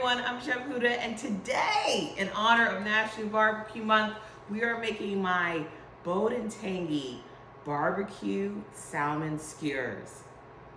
everyone, I'm Chef Huda, and today, in honor of National Barbecue Month, we are making my bold and tangy BBQ Salmon Skewers.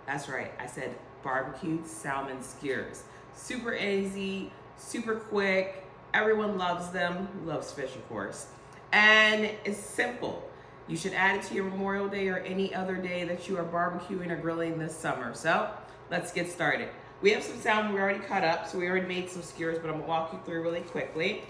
That's right, I said barbecued salmon skewers. Super easy, super quick, everyone loves them, who loves fish of course. And it's simple. You should add it to your Memorial Day or any other day that you are barbecuing or grilling this summer. So let's get started. We have some salmon we already cut up, so we already made some skewers, but I'm gonna walk you through really quickly.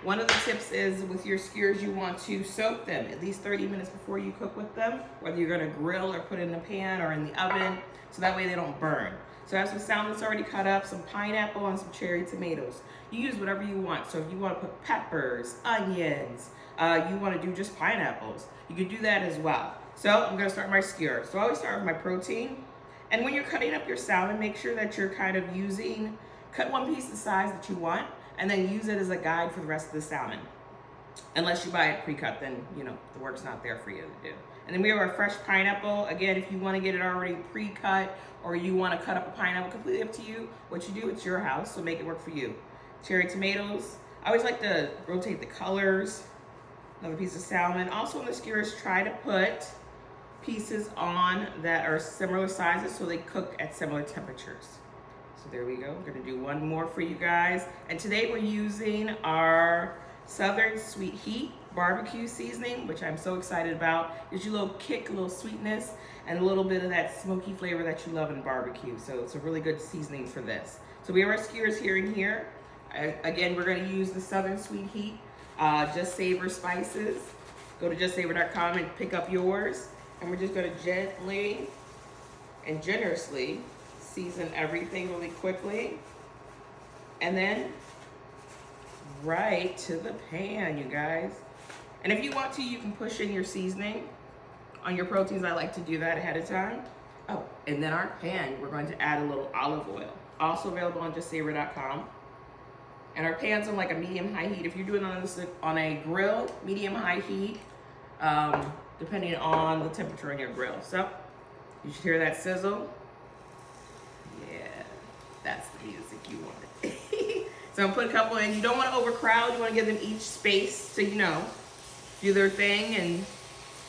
One of the tips is with your skewers, you want to soak them at least 30 minutes before you cook with them, whether you're gonna grill or put it in the pan or in the oven, so that way they don't burn. So I have some salmon that's already cut up, some pineapple, and some cherry tomatoes. You use whatever you want. So if you want to put peppers, onions, you want to do just pineapples, you can do that as well. So I'm going to start my skewer. So I always start with my protein. And when you're cutting up your salmon, make sure that you're kind of cut one piece the size that you want, and then use it as a guide for the rest of the salmon. Unless you buy it pre-cut, then the work's not there for you to do. And then we have our fresh pineapple. Again, if you want to get it already pre-cut or you want to cut up a pineapple, completely up to you. What you do, it's your house, so make it work for you. Cherry tomatoes. I always like to rotate the colors. Another piece of salmon. Also in the skewers, try to put pieces on that are similar sizes so they cook at similar temperatures. So there we go. We're going to do one more for you guys. And today we're using our Southern Sweet Heat barbecue seasoning, which I'm so excited about. Gives you a little kick, a little sweetness, and a little bit of that smoky flavor that you love in barbecue. So it's a really good seasoning for this. So we have our skewers here and here. Again, we're going to use the Southern Sweet Heat, Just Savor spices. Go to justsavor.com and pick up yours. And we're just going to gently and generously season everything really quickly. And then right to the pan, you guys. And if you want to, you can push in your seasoning on your proteins. I like to do that ahead of time. Oh, and then our pan, we're going to add a little olive oil. Also available on justsavor.com. And our pan's on like a medium-high heat. If you're doing it on a grill, medium-high heat, depending on the temperature on your grill. So you should hear that sizzle. Yeah, that's the music you want. So I'm gonna put a couple in. You don't want to overcrowd. You want to give them each space to, do their thing and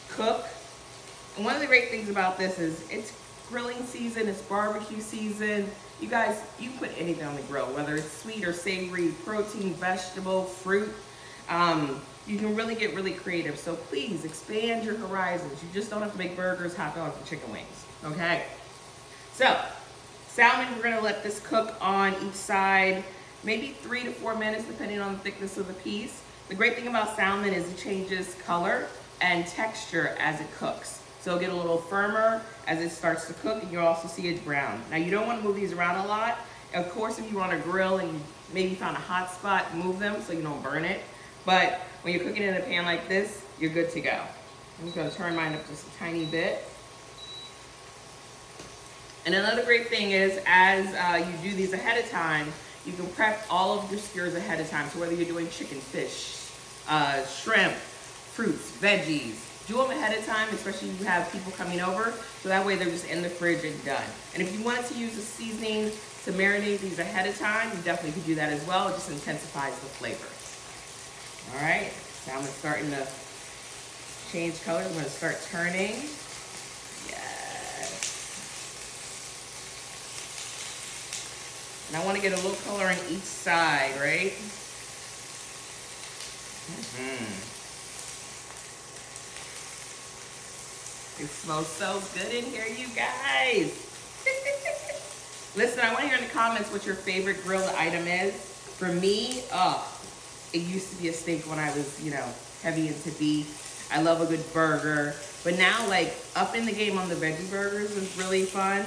cook. And one of the great things about this is it's grilling season, it's barbecue season. You guys, you can put anything on the grill, whether it's sweet or savory, protein, vegetable, fruit. You can really get really creative. So please expand your horizons. You just don't have to make burgers, hot dogs, and chicken wings. Okay. So salmon, we're gonna let this cook on each side, maybe 3 to 4 minutes, depending on the thickness of the piece. The great thing about salmon is it changes color and texture as it cooks. So it'll get a little firmer as it starts to cook, and you'll also see it brown. Now you don't want to move these around a lot. Of course, if you want to grill and you maybe found a hot spot, move them so you don't burn it. But when you're cooking in a pan like this, you're good to go. I'm just going to turn mine up just a tiny bit. And another great thing is, as you do these ahead of time, you can prep all of your skewers ahead of time. So whether you're doing chicken, fish, shrimp, fruits, veggies, do them ahead of time, especially if you have people coming over. So that way they're just in the fridge and done. And if you wanted to use a seasoning to marinate these ahead of time, you definitely could do that as well. It just intensifies the flavor. All right, salmon's starting to change color. I'm gonna start turning. And I want to get a little color on each side, right? It smells so good in here, you guys. Listen, I want to hear in the comments what your favorite grilled item is. For me, it used to be a steak when I was, heavy into beef. I love a good burger. But now, up in the game on the veggie burgers is really fun.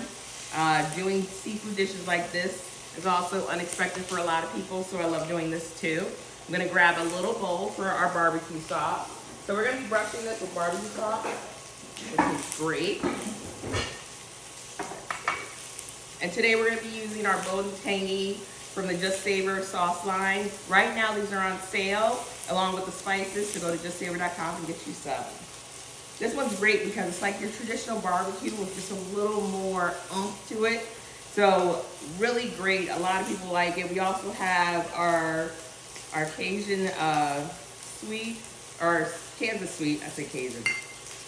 Doing seafood dishes like this is also unexpected for a lot of people, so I love doing this too. I'm gonna grab a little bowl for our barbecue sauce. So we're gonna be brushing this with barbecue sauce, which is great. And today we're gonna be using our bold and tangy from the Just Savor sauce line. Right now these are on sale along with the spices, so go to justsavor.com and get you some. This one's great because it's like your traditional barbecue with just a little more oomph to it. So really great. A lot of people like it. We also have our Cajun sweet, or Kansas sweet. I say Cajun.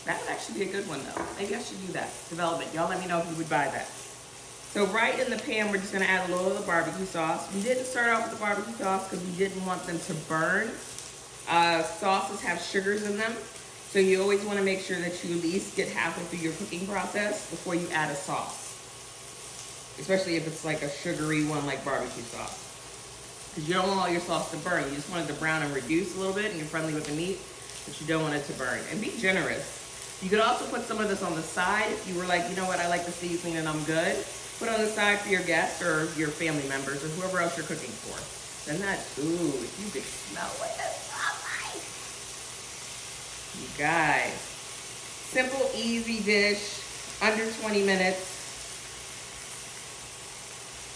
That would actually be a good one though. Maybe I should do that. Development. Y'all let me know if you would buy that. So right in the pan, we're just gonna add a little of the barbecue sauce. We didn't start off with the barbecue sauce because we didn't want them to burn. Sauces have sugars in them. So you always wanna make sure that you at least get halfway through your cooking process before you add a sauce. Especially if it's like a sugary one like barbecue sauce. Because you don't want all your sauce to burn. You just want it to brown and reduce a little bit and you're friendly with the meat, but you don't want it to burn. And be generous. You could also put some of this on the side if you were like, you know what, I like the seasoning and I'm good. Put it on the side for your guests or your family members or whoever else you're cooking for. Then that, ooh, if you could smell it, it's so nice. You guys, simple, easy dish, under 20 minutes.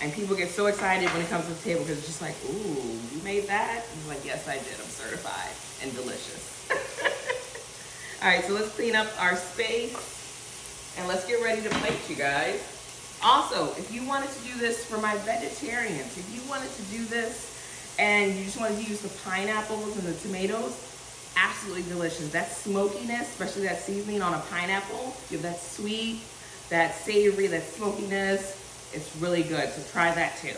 And people get so excited when it comes to the table because it's just like, ooh, you made that? I'm like, yes, I did. I'm certified and delicious. All right, so let's clean up our space and let's get ready to plate, you guys. Also, if you wanted to do this for my vegetarians, if you wanted to do this and you just wanted to use the pineapples and the tomatoes, absolutely delicious. That smokiness, especially that seasoning on a pineapple, you have that sweet, that savory, that smokiness. It's really good, so try that too.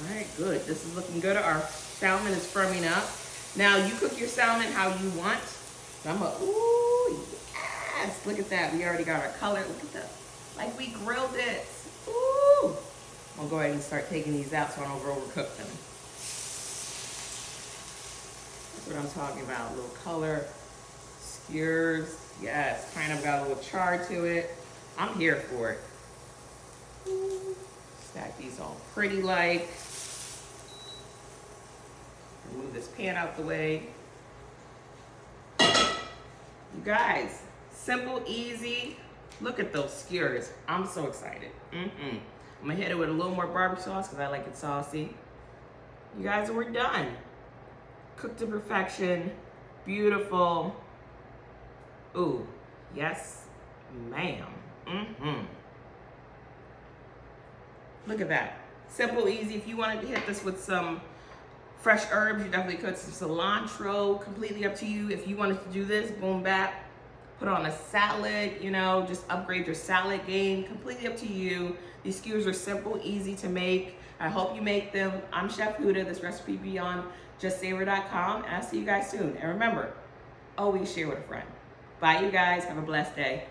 All right, good. This is looking good. Our salmon is firming up. Now, you cook your salmon how you want. So I'm gonna, ooh, yes. Look at that. We already got our color. Look at that. Like we grilled it. Ooh. I'll go ahead and start taking these out so I don't overcook them. That's what I'm talking about. A little color. Skewers. Yes, kind of got a little char to it. I'm here for it. Stack these all pretty like. Move this pan out the way. You guys, simple, easy. Look at those skewers. I'm so excited. I'm gonna hit it with a little more barbecue sauce because I like it saucy. You guys, we're done. Cooked to perfection. Beautiful. Ooh, yes, ma'am. Look at that. Simple, easy. If you wanted to hit this with some fresh herbs, you definitely could. Some cilantro, completely up to you. If you wanted to do this, boom, bap, put on a salad, you know, just upgrade your salad game. Completely up to you. These skewers are simple, easy to make. I hope you make them. I'm Chef Huda. This recipe will be on justsavor.com, and I'll see you guys soon. And remember, always share with a friend. Bye, you guys. Have a blessed day.